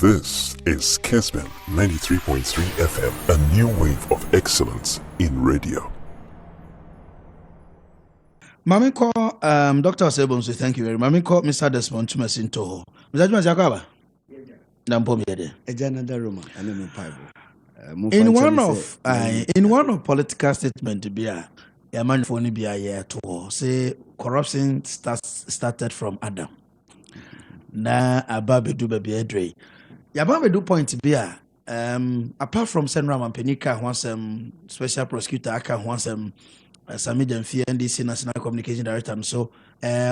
This is Kesman 93.3 FM, a new wave of excellence in radio. Mami call Dr. Sebonso, thank you very much. Mami call Mr. Desmond Tumasinto. Mr. Jakaba. In one of political statement to be a man for be a year to say corruption started from Adam. Na ababe do baby edre. Yababe do point be a apart from Senra Mampenika once special prosecutor aka once Sami Demfi NDC National Communication Director and so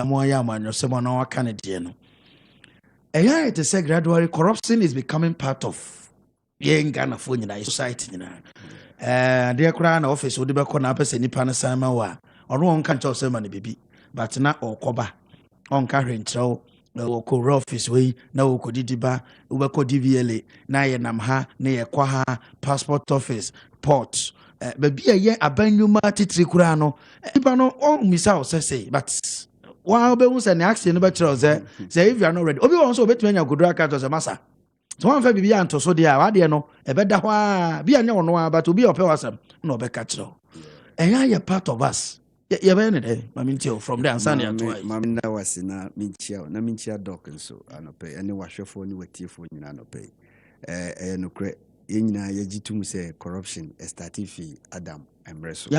more yaman or someone our Canadian. It is a gradually corruption is becoming part of young Ghana for society. Dear Crown office would be called up as any panasama wa or one can't tell ceremony baby, but not or coba on carrying so. No ko office way na ko didiba ubeko DVLA na ye namha na ye kwaha passport office port baby ye abanyuma titiri kura no iba no on misa say but wa be hu say na action no be kire say if you are not ready obi won so obetumi anya godura ka to say masa so one fa bibi anto so dia wa de no e be da ho a bi anya wono but obi ope wasam na obeka kire eya part of us. Yeah, from there, Mamma was in a minchia dock and so, and pay any washer for any tea for you, no pay. And Yena Yajitum say corruption, a stative fee, Adam and Bresso.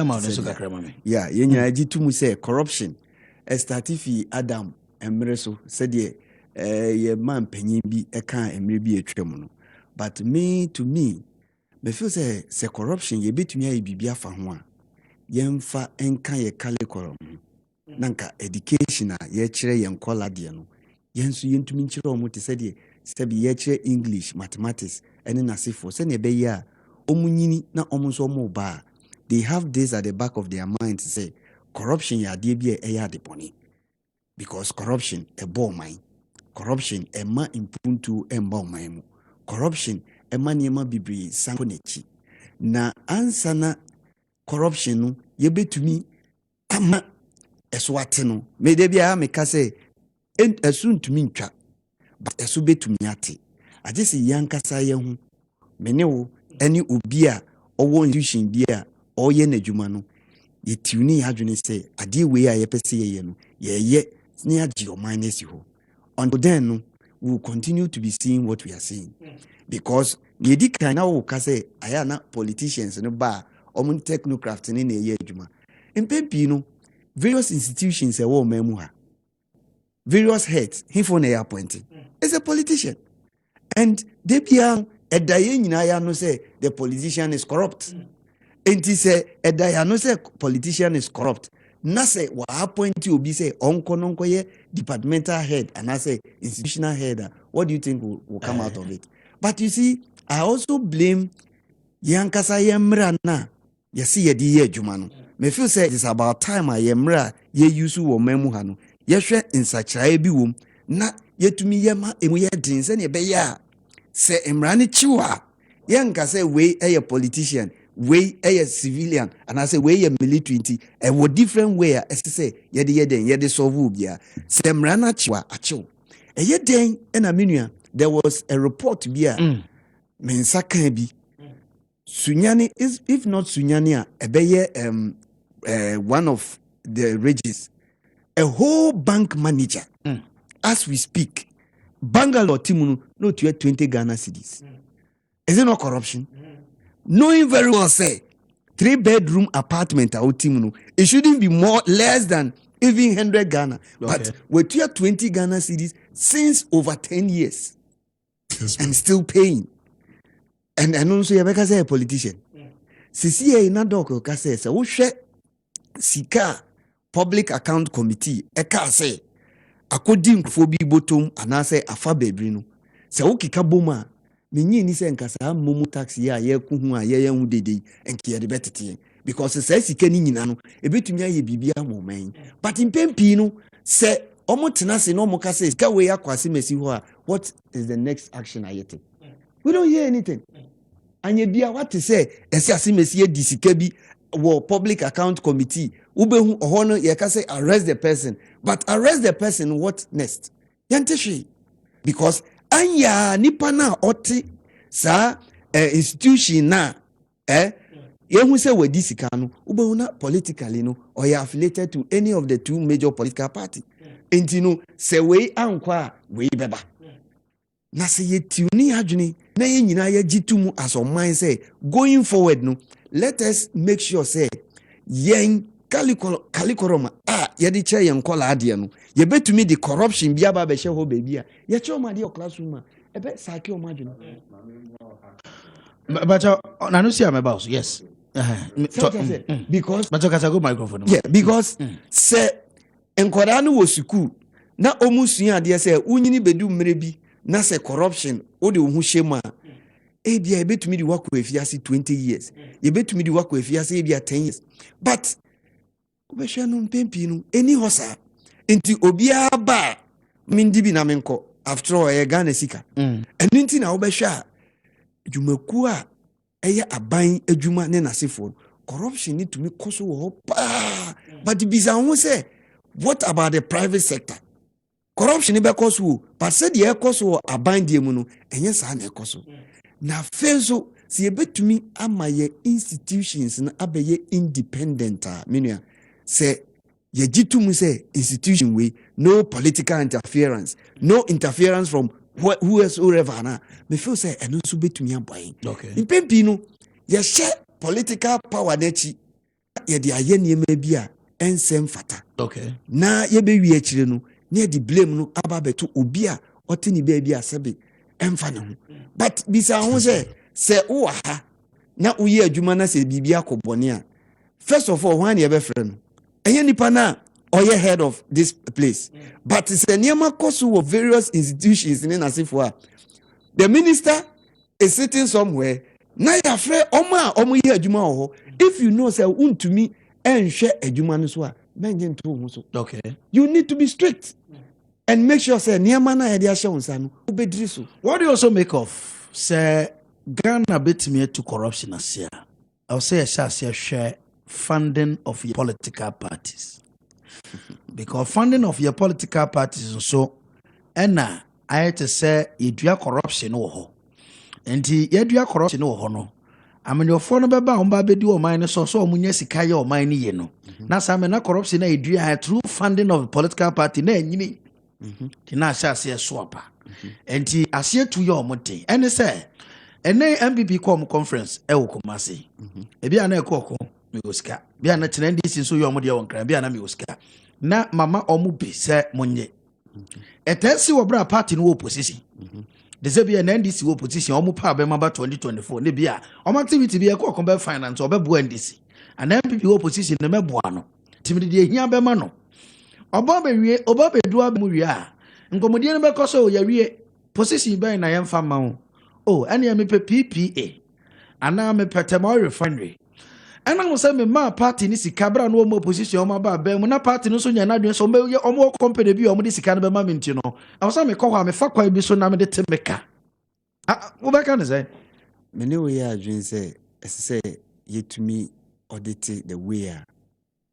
Yeah, Yena Yajitum say corruption, a stative fee, Adam and Bresso, said ye man penny be a car and maybe a tremono. But to me, me feel say corruption, ye bit me a bibia for one. Yemfa enka ye kalekorom nanka education ye kire yen kola de no yensu yentumi nkire omo te se de sebi ye kire English mathematics ene nasifo se ne be ya omunyini na omo so omo ba they have this at the back of their mind to say corruption ya de bi e ya de boni because corruption e bo man corruption e ma impuntu e mba man mu corruption e ma niema bibri sanko nechi na ansana corruption no ye betumi ama eso ate no me de bia me ka say eso ntumi ntwa but eso betumi ate age se yankasa ye hu me ne wo eni obi a owo institution bia oye n'adwuma no ye tiuni ya dwene say ade we a ye pese ye no ye ne agi o minus ho until then no we will continue to be seeing what we are seeing because ye di kan na wo ka say aya na politicians no ba omun technocraft ni na ye adwuma mpempi no various institutions e wo mamu ha various heads hifo na appointing is a politician and they bia edaye nyina ya no say the politician is corrupt enti say edaya no say politician is corrupt na say wa appoint obi say onko ye departmental head and I say institutional head what do you think will come out of it? But you see, I also blame yankasa yemra na yesi yedi ye adwuma no me feel say it's about time a yemra ye use wo mamu ha no ye hwe insachirae bi wom na yetumi yema emu ye din se ne be ya se emra ne chiwa yenka say we a politician we a civilian and I say we a military nti e wo different way a say yede solve bia se emra na chiwa achiw e ye den na menua there was a report bia me nsaka bi Sunyani is, if not Sunyani, one of the regions, a whole bank manager, as we speak, Bangalore Timunu, no to 20 Ghana cedis. Is it not corruption? Knowing very well, say, 3-bedroom apartment out Timunu, it shouldn't be less than even 100 Ghana. Okay. But we're 20 Ghana cedis since over 10 years and still paying. And also you say a politician. Sisi na doko ka say wo hwe sika public account committee e ka say akodi nkfo bi botom ana say afa babri no se wo kika boma menyi ni say nkasa momu tax ya ye kuhu a ye hu dede enke ye de betete because say sika ni nyina no e betumi aye bibia moman but impempi no say omo tenase no mo ka say sika we akwase mesi ho a what is the next action ayete? We don't hear anything. And ye bia what to say, esiasi mesie disika bi wo public account committee. Ubehu ohono ye ka say arrest the person. But arrest the person what next? Yanteshi. Because anya nipa na ɔte saa institution na yehu say we sika no ubehu na politically no or you affiliated to any of the two major political party enti no say we ankwa we beba na say yetuni adwene na ye nyina ye gitumu as on mind say going forward no let us make sure say yen kalikorom yedi che yen kola ade no ye betumi the corruption bia ba be hye ho baby a ye che o ma de classroom a ebe sake o ma adwene but na no see am about yes because but can go microphone yeah because say enkwara no wo school na omusua ade say unyini bedu mmere bi na say corruption o de wo hu hyema bia e betumi di wako efiase 20 years ye betumi di wako efiase bia 10 years but obehwe no mpempi no eni hosa enti obia ba mindi bi na menko after all e Ghana sika eni nti na obehwe a dwumaku a eye aban adwuma ne nasefo corruption need to me koso wo pa but bisa ho say what about the private sector corruption be koso but say the koso aban die mu no enye sa na koso na fezo si ebetumi amaye institutions na abeye independent menua say ye gitum say institution we no political interference no interference from whoever na me feel say eno so betumi aboy okay impempi no ye share political power na chi ye de aye niema bi a ensem fata okay na ye be wi akire no na de blame no aba beto obi a otini ba bi asebe emfa ne ho but bisa ho say wo ha na uye adwuma na say bibia akobone a first of all when ye be frɛ no enye nipa na or your head of this place but it's a niema koso of various institutions in asifo a the minister is sitting somewhere na ya frɛ omo ye adwuma ho if you know say untumi enhwɛ adwuma no so a menje nto ho so okay you need to be strict and make sure say niema na ye de ahye wonsa no obediri so. What do you also make of say Ghana betimi to corruption asia I will say a share funding of your political parties because funding of your political parties so ena I to say you corruption wo ho enti you corruption wo ho no amenyofo no beba ho ba bedi o man so omunya sika ye o man ni ye no na sa me na corruption na edua through funding of political party na enyini na asase so apa enti ase tu ye o mote ene say ene MPP com conference e wo Kumasi ebi ana e kokko mi osika bi ana tena NDC so ye o mo de won kran bi ana mi osika na mama omu bi se monye etesi wo bra party no opposition de se bi na NDC opposition omu pa be maba 2024 ne bia omu activity bi e kokko be finance obebu NDC ana MPP opposition ne meboa no timidi de hia be ma no oba be wie oba be dua be mu wie a nkomodie no be koso ya wie position be na yemfa ma wo oh ene ya me PPA ana me petemo refinery ena mo say me ma party ni sika bra no mo opposition o ma ba be mu na party no so nya na dwen so me o mo company bi o mo de sika no be ma me nti no I was say me ko me fa kwa bi so na me de temeka wo be kan say me ne we ya dwen say yetumi audit the way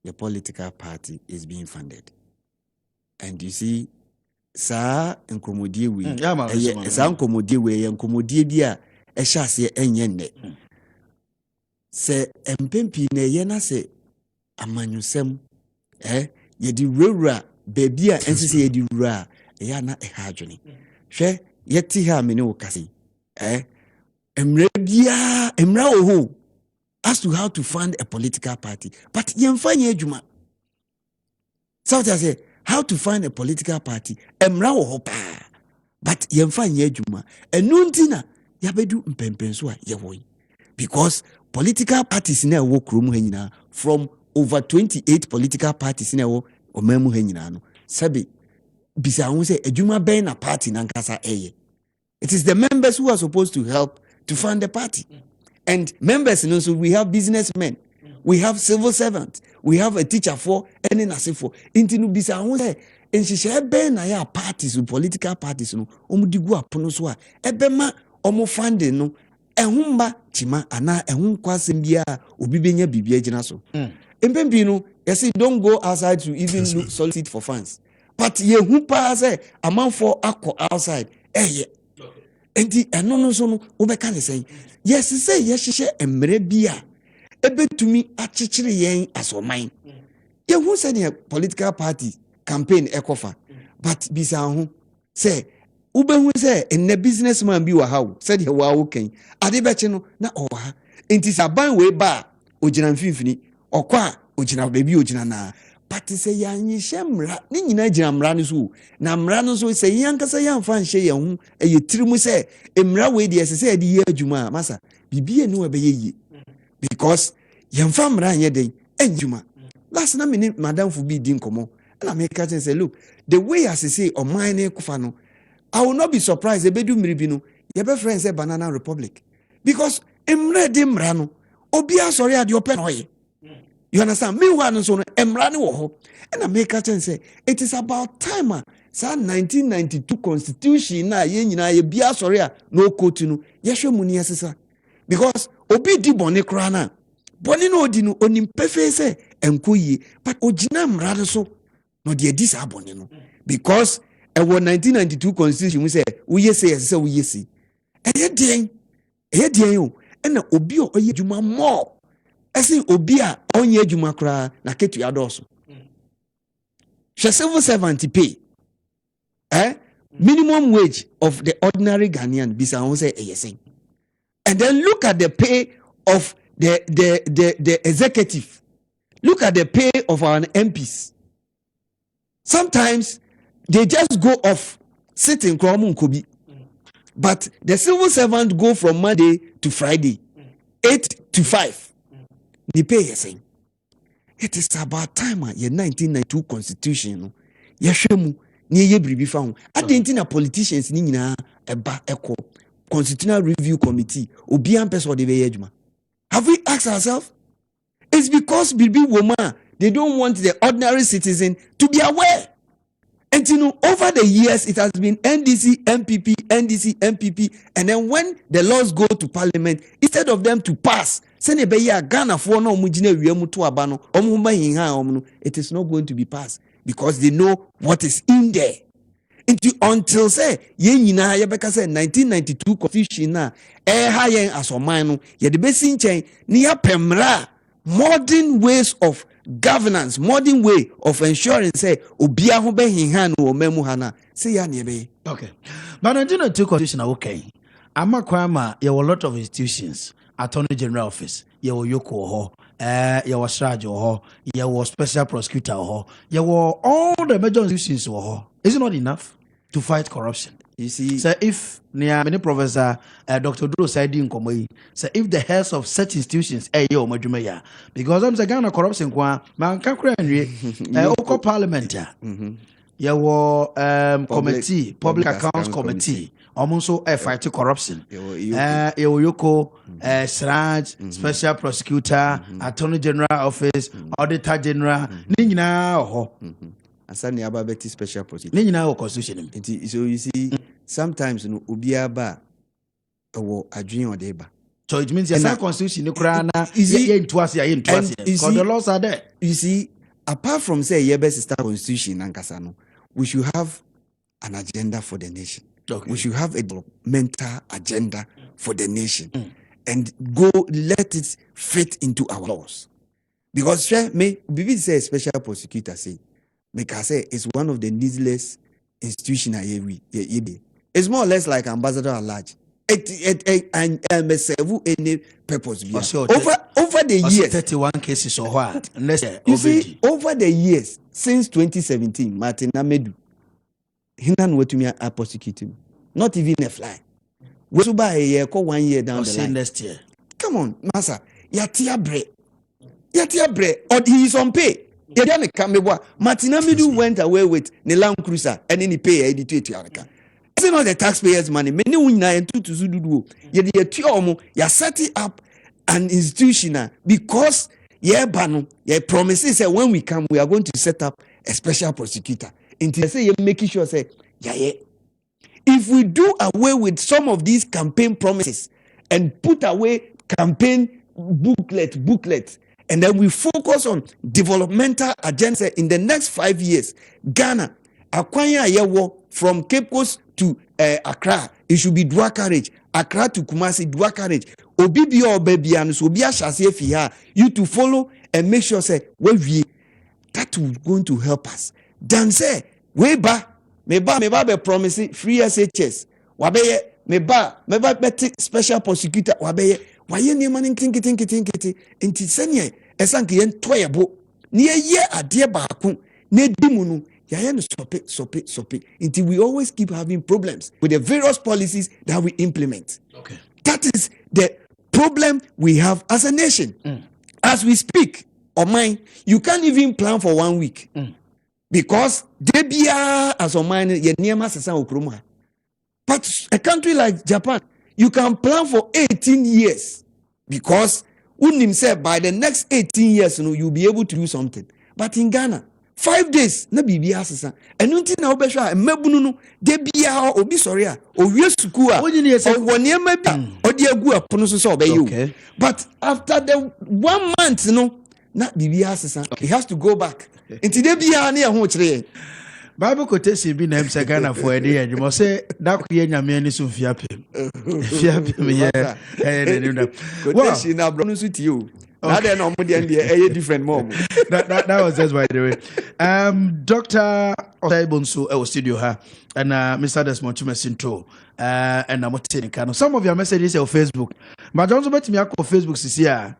the political party is being funded and you see sa nkomodie we sa nkomodie we nkomodie bi a e hye ase enye nne se empempi na ye na se amanyusem ye di wura baby a ensese ye di wura ya na e ha adwene hwe ye ti ha me ne wo kase emra oho as to how to fund a political party but ye mfa ye adwuma so I say how to find a political party emra oho pa but ye mfa ye adwuma enu ntina ya bedu mpempenso a ye woyi because political parties na wo krom ha nyina from over 28 political parties na wo omamu ha nyina no sabi bisa hu say adwuma ben na party na nkasa eye it is the members who are supposed to help to fund the party and members you know, so we have businessmen we have civil servants we have a teacher for any nase for intinu bisa hu say enhihye ben na ya parties political parties no omudigu apono so a ebema omo funding no ehumba chima ana ehun kwasem bia obi benya bibia gina so empempi no say don't go outside to even look solicit for funds but ye hu pa say amount for akọ outside enti ɛno no so no wobɛka ne sɛn yɛse sɛ yɛhyehyɛ mmerɛ bi a ɛbɛtumi akyekyere yɛn asɔman yɛhu sɛdeɛ political party campaign ɛkɔfa but bisa ho sɛ wobɛhu sɛ ɛnɛ businessman bi wɔ ha o sɛdeɛ wɔawo kɛn ade bɛkye no na ɔwɔ ha enti sɛ aban wei ba a ogyina mfimfini ɔkɔ a ogyina baabi ogyina naa but sɛ yɛanyehyɛ mmara ne nyinaa gyina mmara no so o na mmara no so sɛ yɛankasa yɛamfa nhyɛ yɛn ho ɛyɛ tiri mu sɛ mmara wei deɛ ɛsɛ sɛ yɛde yɛ adwuma a masa biribi ɛne wɔbɛyɛ yie because yɛmfa mmara nyɛ den ɛnyɛ adwuma last na mene madamfo bi di nkɔmmɔ ɛna meka kyerɛ sɛ look the way asese ɔman ne kofa no I will not be surprised ebedu mmiri bi no yɛbɛfrɛ sɛ banana republic because mmara de mmara no obi asɔre ade ɔpɛ na ɔyɛ you understand meanwhile no so no mmara ne wɔ hɔ ɛna meka kyerɛ sɛ it is about time a saa 1992 constitution na yɛn nyinaa yɛ bi asɔre a na ɔkɔtu no yɛhwɛ mu ne yɛsesa because obi di bɔne koraa no a bɔne no odi no onim pɛfɛɛ sɛ ɛnkɔ yie but ogyina mmara no so na ɔde adi saa bɔne no because ɛwɔ 1992 constitution mu sɛ woyɛ sɛ yɛsɛ sɛ woyɛ si ɛyɛ deɛn o ɛna obi a ɔyɛ adwuma mmɔɔ ɛsɛ obi a ɔnyɛ adwuma koraa na ketua dɔɔso hwɛ civil servant pay minimum wage of the ordinary Ghanaian bisa ho sɛ ɛyɛ sɛn and then look at the pay of the executive look at the pay of our MPs sometimes they just go off sitting kromu nkobi but the civil servant go from Monday to Friday 8 to 5 they pay yesing it is about time your 1992 constitution no yehwɛ mu ne ye bribi fa ho adenti na politicians ni nyina eba eko constitutional review committee obi am person de be adwuma have we asked ourselves it's because bribi woman they don't want the ordinary citizen to be aware. And you know, over the years, it has been NDC, MPP, and then when the laws go to parliament, instead of them to pass, it is not going to be passed because they know what is in there. Until say, 1992 constitution na modern ways of governance, modern way of ensuring say obia ho be hinhan wo memu hana say ya ne be okay but Nigeria two constitution okay amakwama there were a lot of institutions attorney general office there were yoko ho there was Sraj ho there was special prosecutor ho there were all the major institutions ho is it not enough to fight corruption? You see, so if many professor Dr. Duro said in Komoyi, so if the heads of such institutions because I'm saying corruption man can parliament committee public accounts committee almost fight corruption yoko Sraj special prosecutor attorney general office auditor general Asani ababeti special prosecutor. Constitution. So you see, sometimes no ubiaba or adwin or deba. So it means the constitution no krana is because the laws are there. You see, apart from say yebes start constitution and kasano, we should have an agenda for the nation. Okay. We should have a developmental agenda for the nation and go let it fit into our laws. Because Bibi say special prosecutor say because it's one of the needless institutions. It's more or less like ambassador at large. And serve any purpose. Over the years, 31 cases or what? You see, over the years since 2017, Martin Amedu, he done what to me are prosecuting. Not even a fly. We should buy a year, 1 year down the line. Next year. Come on, Massa. Yatia bread. Or he is on pay. Martin Amedu went away with the Land Cruiser and then he pay to Yaraka. It's not the taxpayers' money. Many women to Zudu. You're setting up an institution because promises say when we come, we are going to set up a special prosecutor. Until say you're making sure say, if we do away with some of these campaign promises and put away campaign booklets, and then we focus on developmental agenda in the next 5 years, Ghana, Akwanya Yewo, from Cape Coast to Accra, it should be dual carriage. Accra to Kumasi, dual carriage. Obi or baby and so be a chassis if you to follow and make sure say where we that will going to help us. Then say way back me ba be promise free SHS. Wabeye me ba be special prosecutor wabeye waye ne man think enti sene esanke yen toyebo ne ye ade baako na dimu no ya no stop it until we always keep having problems with the various policies that we implement. Okay. That is the problem we have as a nation. As we speak, or mine, you can't even plan for 1 week. Because debia as on mine, ye niema sesa okroma. But a country like Japan, you can plan for 18 years. Because unim said by the next 18 years, you'll be able to do something. But in Ghana, 5 days, na bibi asesa. And until now, besha, mebunu no, debia obi sorry, o wiesukua, o waniema bi, o diagu apono so obey you. But after the 1 month, na bibi asesa, he has to go back. Until debia na ho kire. Bible quotation bi na emse Ghana for ede ya dwuma say da kuye nyame ani so fiapem. Fiapem ye. Quotation na bro no so ti o. Now they're not a different mom. that was just by the way. Dr. Otaibonsu our studio her and Mr. Desmond Chumesinto and I'm telling some of your messages on Facebook. But also bet me on Facebook CCR.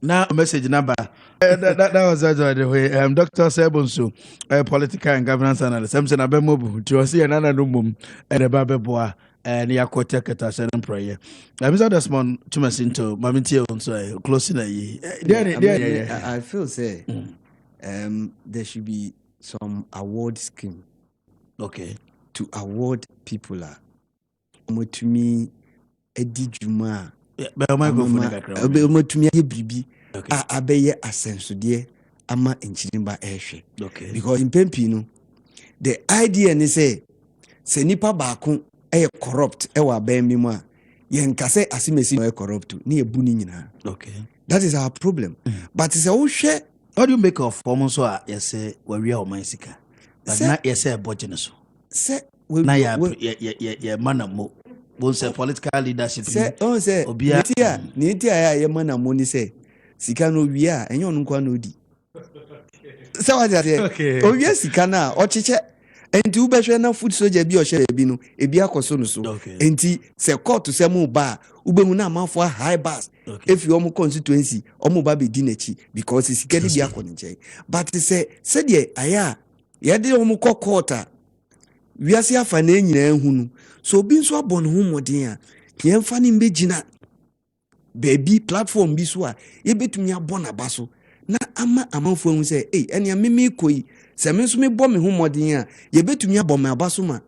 Now message number. That was just by the way. Dr. Sebonsu, political and governance analyst. I'm saying Abemobu to see another room at the Babeboa. And ya kote keta sending prayer. Mr. Desmond Chumesinto, Maminti on closing I feel say there should be some award scheme. Okay. To award people to me Edi Juma. To me bibi. Abeye asensudie ama enchirimba ehwe. Okay. Because in Pempino, the idea is say nipa baako corrupt ewa ben mi mu a yen kase asimesi corrupt ni ebu ni nyina. Okay. That is our problem. But it's a hwe what do you make of form so you say we are on sika but na you say budget so say na ya manamo bon say political leadership say on say nitia ya manamo ni say sika no wi a enyo no kwa no di say what say o wi sika na o cheche enti ube hwe na food soldier bi o hye bi no ebi akoso no so enti se court se mu ba ube mu na amafo high bars if you omo constituency omo ba be di nachi because sika di akoni nche but se de aya ye de omo court wiase afa na nyina ehunu so obi nso abon ho modin a ye mfa ni mbegina baby platform bi so a ye betumi abona baso na ama amafo hu se ene amemi koi se me so me bɔ me ho modin a ye betumi abɔ me abaso ma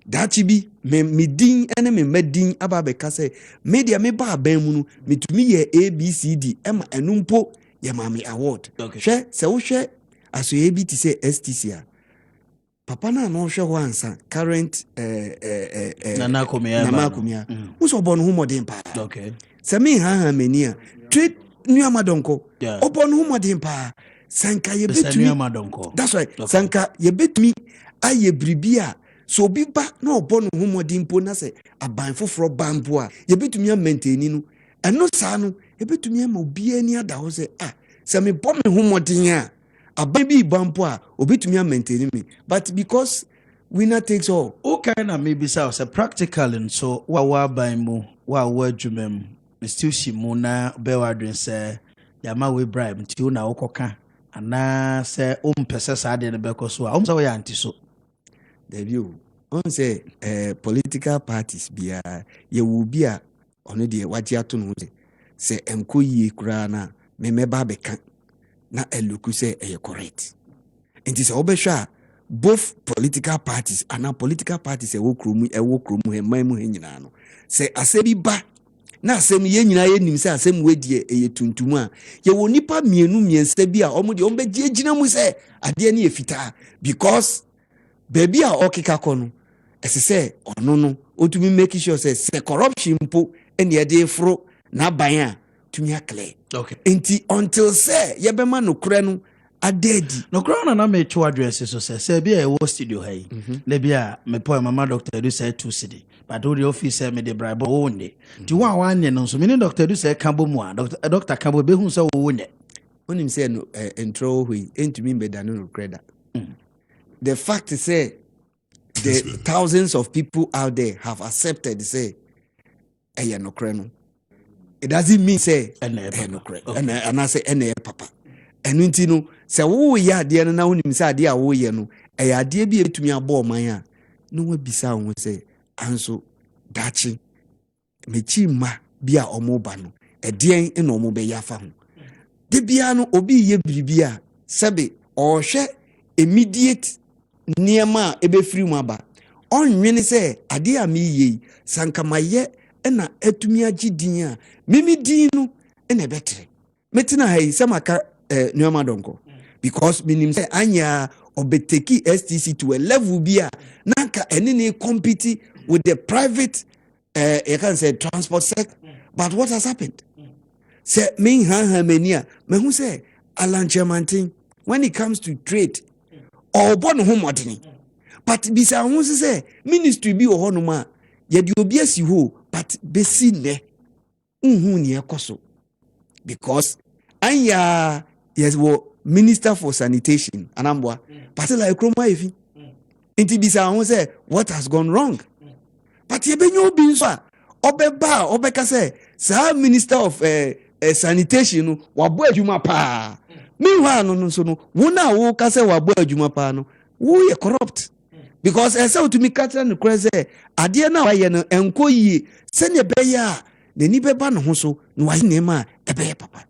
dachi bi me din ene me madin aba be ka se media me ba ban mu no metumi ye ABCD ema enumpo ye ma me award hwe se wo hwe aso ye bi ti se STC a papa na no hwe ho ansa current Nana Komia wo so bɔ no ho modin pa okay se me ha mani a trade new amadonko obɔ no ho modin pa sanka ye betumi that's right sanka ye betumi aye bribia so bi ba na obo no homodi mpo na se aban foforo bampo a ye betumi maintain no eno sa no ye betumi ma obi ani ada ho se se me bom me homodi a aban bi bampo a obetumi maintain me but because winner takes all okay na maybe say practical and so wa ban mu wa adwumam still shimu na be wadwen say yama we bribe nti na wokoka ana say pese sa de ne beko so a say we anti so the view on say political parties bia ye wo bia ono de waje ato no say enkoyi kura na me meba beka na eluku say correct nti say obehwa both political parties and political parties e wo kromu he man mu he nyina no say asebi ba na asem ye nyina ye nim se asem wedie eye tuntum a ye wo nipa mienu miensa bi a omo de ombe gina mu se ade ne efita because baby a okika kono ese se ono no otumi make sure se corruption po ene ye de fro na ban a tumi akle okay enti until say ye be ma no kure no adedi no crown na me to address so say be a wo studio hay na bia me po mama doctor do say 2 cedi but the office say me dey bribe wo nde ti wan ne no so me doctor do say kambo mu a doctor kambo be hu say wo nde onim say no intro hui entumi mbeda no credit. The fact is say the thousands of people out there have accepted say no creno. It doesn't mean say no credit and I say papa and nti no say wo ye ade no na wonim say ade a wo ye no ade bi etumi abo man a no wa bisa wo say anso dachi mechi ma bia omo ba no edien na omo be yafa ho de bia no obi ye biribia sebe o hwe immediate niema ebe free mu aba onwene se ade a me ye sankamaye na atumi agidin a mimi din no na betre metina hai samaka niema donko because minim say anya obeteki STC to a level bia nanka ene ne compete with the private you can say transport sector. But what has happened? Say me mania me who say Alan Chamantin when it comes to trade or born home modern. But bisa who say ministry bi o honoma ye di obi asi ho but besi ne unhu ne ekoso because anya yes wo minister for sanitation anambwa but like kroma efi inti bisa who say what has gone wrong. But ye be nyo bi nso a obeba obeka say sa minister of sanitation no wabo adwuma pa meanwhile no so no wona wo ka say wabo adwuma pa no wo ye corrupt because ese to me katra no crazy ade na wa ye no enko yi se ne be ya ne ni be ba no ho so no wa ne ma e be papa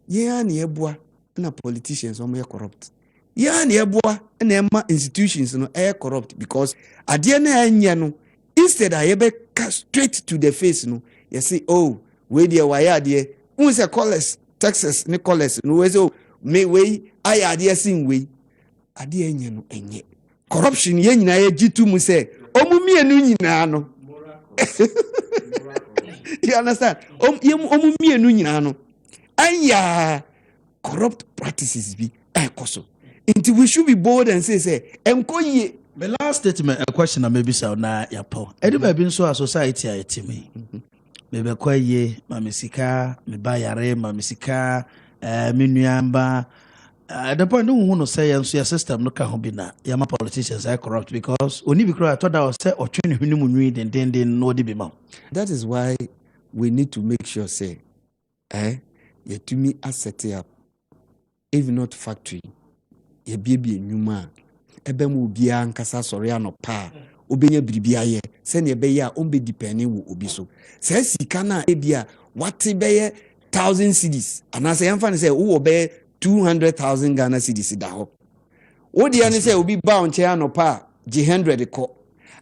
ye ya ne eboa na politicians o me corrupt ye ya ne eboa na ema institutions no e corrupt because ade na anya no instead I be straight to the face no you say oh we there why there who say college Texas ni college no we say me we aya there sin we ade enye no enye corruption ye nyina ye gitu mu say omumie no nyina no you understand omumie no nyina no anya corrupt practices be ekoso until we should be bold and say enkoye. My last statement, a question I maybe saw na yapo. Anyway, been so a society I me. Maybe kwaye, mamisika, me bayare, mamisika, minuamba. The point no who say and so your system no can be na. Yama politicians are corrupt because only because I thought I was say or train him and then no be ma. That is why we need to make sure say, ye to me as set up, if not factory, ye baby nyuma. Ebe mu bia nkasa sori anopa obenya biribia ye se ne ebe ya ombe depending wo obi so se sika na ebia wate be ye 1000 cedis anase yamfa ne se wo be 200,000 Ghana cedis da ho wo dia ne se obi ba onche anopa g 100 ko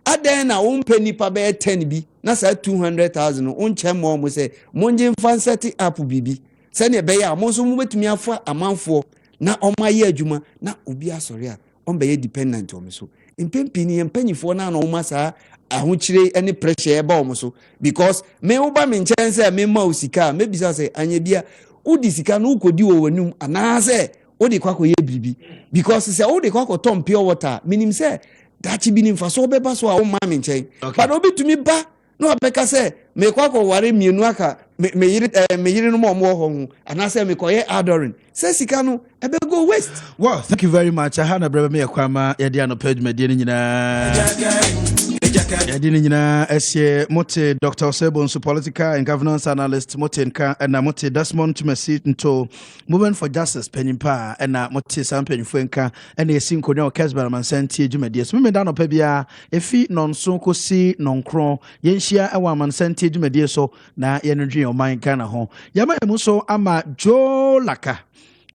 aden na ompe nipa be 10 bi na sa 200,000 onche mo se monje mfa set up bibi se ne ebe ya mo so mu betumi afa amanfo na omaye adwuma na obi asori a on be dependent on so impempini empanyifo na no saa ahochire any pressure eba o so because me uba me nchen say me ma osika me bisa say anya bia udi sika no ukodi wo wanum ana say odi kwakoye bibi because say odi kwakotom pure water minim say dachi bi nimfa so beba so a wo ma me nchen but obi tumi ba no abeka say me kwako ware mienu aka me yiri no mo ho ana say me koye adoring say sika no ebe go waste. Well, thank you very much. I had a brother me akwama yedi anoped medini nyina yedi nyina ese mote Dr. Osebonsu political and governance analyst mote nka na mote Desmond Tumasi into movement for justice penimpa na mote sampenfo nka na esi nkonya okesba man senti dwumadi so me da no pa bia efi nonso kosi nonkron yenhia ewa man senti dwumadi so na yenodwe o man kana ho yama emu so ama Joe Laka